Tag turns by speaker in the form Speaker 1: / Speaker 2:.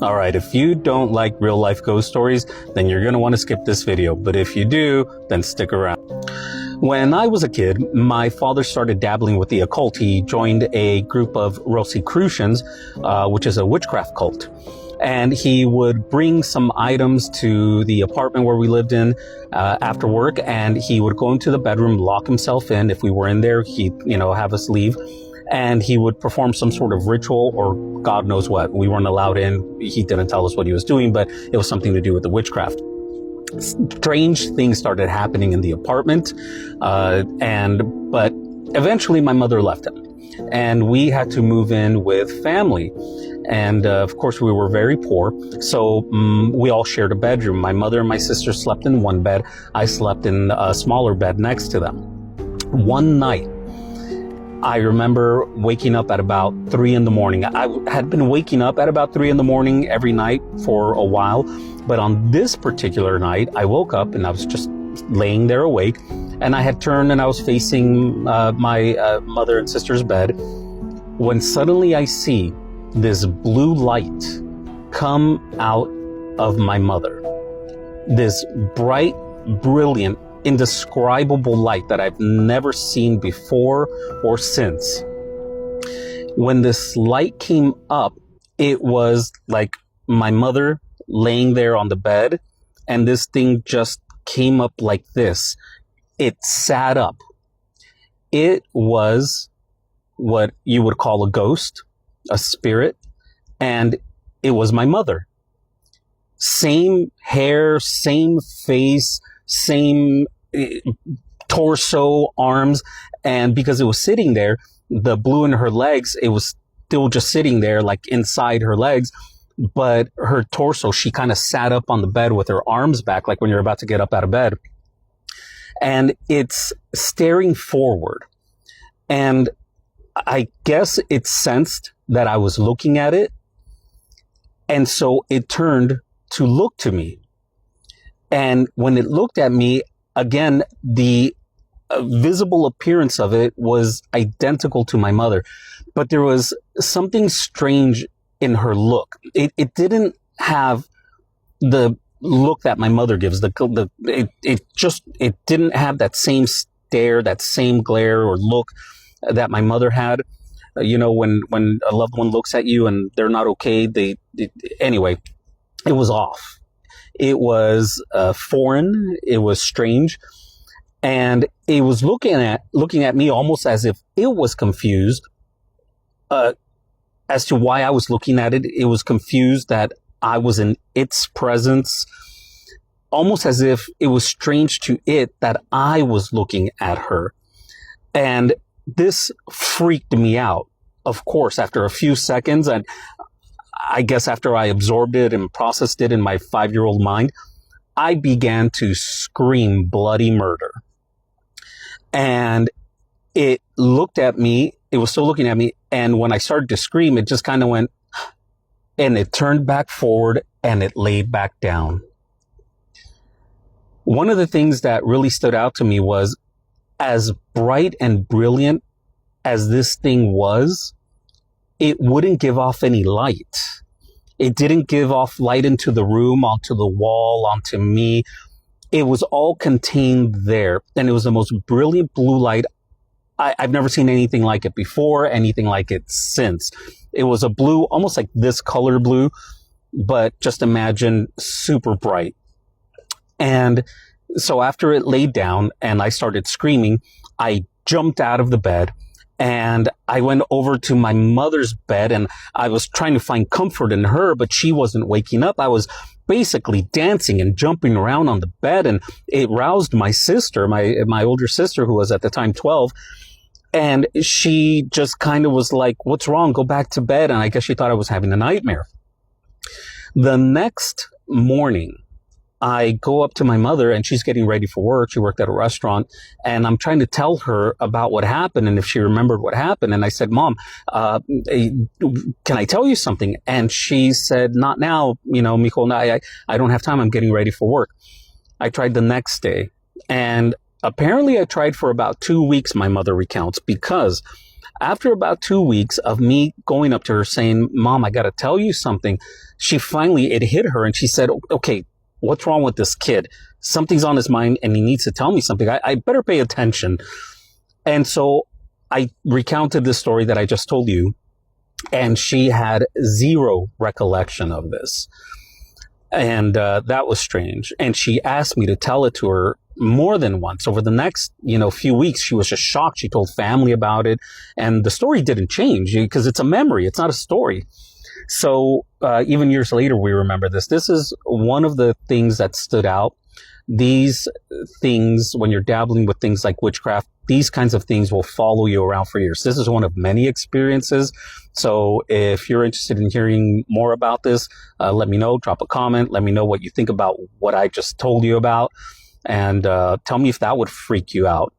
Speaker 1: All right, if you don't like real life ghost stories, then you're going to want to skip this video. But if you do, then stick around. When I was a kid, my father started dabbling with the occult. He joined a group of Rosicrucians, which is a witchcraft cult. And he would bring some items to the apartment where we lived in after work, and he would go into the bedroom, lock himself in. If we were in there, he'd, have us leave. And he would perform some sort of ritual or God knows what. We weren't allowed in. He didn't tell us what he was doing, but it was something to do with the witchcraft. Strange things started happening in the apartment, but eventually my mother left him, and we had to move in with family. And of course, we were very poor, so we all shared a bedroom. My mother and my sister slept in one bed. I slept in a smaller bed next to them. One night, I remember waking up at about 3 in the morning. I had been waking up at about 3 in the morning every night for a while, but on this particular night, I woke up and I was just laying there awake, and I had turned and I was facing my mother and sister's bed, when suddenly I see this blue light come out of my mother. This bright, brilliant, indescribable light that I've never seen before or since. When this light came up, it was like my mother laying there on the bed, and this thing just came up like this. It sat up. It was what you would call a ghost, a spirit, and it was my mother. Same hair, same face, same torso, arms, and because it was sitting there, the blue in her legs, it was still just sitting there like inside her legs, but her torso, she kind of sat up on the bed with her arms back, like when you're about to get up out of bed, and it's staring forward. And I guess it sensed that I was looking at it, and so it turned to look to me. And when it looked at me, again, the visible appearance of it was identical to my mother, but there was something strange in her look. It didn't have the look that my mother gives. It didn't have that same stare, that same glare or look that my mother had. When a loved one looks at you and they're not okay, anyway, it was off. It was foreign. It was strange. And it was looking at me almost as if it was confused as to why I was looking at it. It was confused that I was in its presence, almost as if it was strange to it that I was looking at her. And this freaked me out. Of course, after a few seconds, and I guess after I absorbed it and processed it in my 5-year-old mind, I began to scream bloody murder. And it looked at me, it was still looking at me, and when I started to scream, it just kind of went, and it turned back forward, and it laid back down. One of the things that really stood out to me was, as bright and brilliant as this thing was, it wouldn't give off any light. It didn't give off light into the room, onto the wall, onto me. It was all contained there. And it was the most brilliant blue light. I've never seen anything like it before, anything like it since. It was a blue, almost like this color blue, but just imagine super bright. And so after it laid down and I started screaming, I jumped out of the bed and I went over to my mother's bed, and I was trying to find comfort in her, but she wasn't waking up. I was basically dancing and jumping around on the bed, and it roused my sister, my older sister, who was at the time 12. And she just kind of was like, "What's wrong? Go back to bed." And I guess she thought I was having a nightmare. The next morning, I go up to my mother and she's getting ready for work. She worked at a restaurant, and I'm trying to tell her about what happened and if she remembered what happened. And I said, "Mom, can I tell you something?" And she said, "Not now, mijo, I don't have time. I'm getting ready for work." I tried the next day, and apparently I tried for about 2 weeks, my mother recounts, because After about 2 weeks of me going up to her saying, Mom, I got to tell you something, it hit her and she said, okay, what's wrong with this kid? Something's on his mind and he needs to tell me something. I better pay attention. And so I recounted this story that I just told you, and she had zero recollection of this. And that was strange. And she asked me to tell it to her more than once. Over the next, few weeks, she was just shocked. She told family about it. And the story didn't change because it's a memory. It's not a story. So even years later, we remember this. This is one of the things that stood out. These things, when you're dabbling with things like witchcraft, these kinds of things will follow you around for years. This is one of many experiences. So if you're interested in hearing more about this, let me know, drop a comment, let me know what you think about what I just told you about, and tell me if that would freak you out.